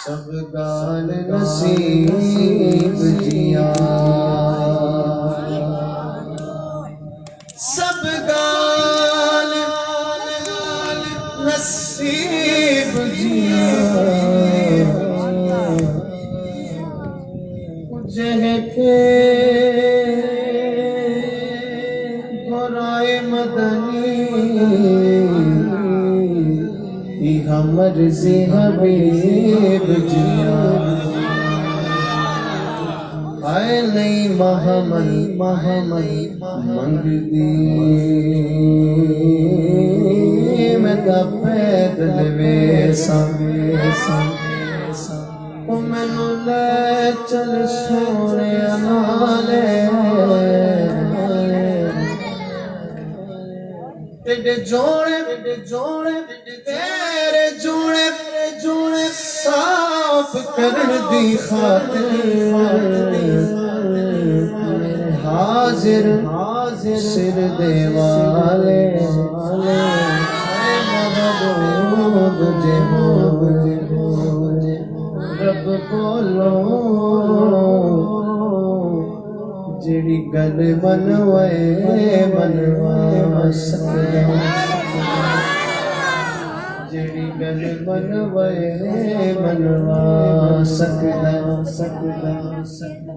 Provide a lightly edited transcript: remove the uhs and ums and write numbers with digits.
सब गाल नसीब जिया, सब गाल नसीब जिया, जहके गोराए मदनी हमर से हबीब जिया। आए नहीं महमल महमल मंगदी मैं ता पैदल वेसा ओ मैनू ले चल सोने नाले तेरे जोड़े तेरे जोड़े साफ करन दी खातिर हाजिर सिर देवाले महबूब जे रब कोलो जेड़ी गल मनवा सकदा, जेड़ी गल मनवा सकदा।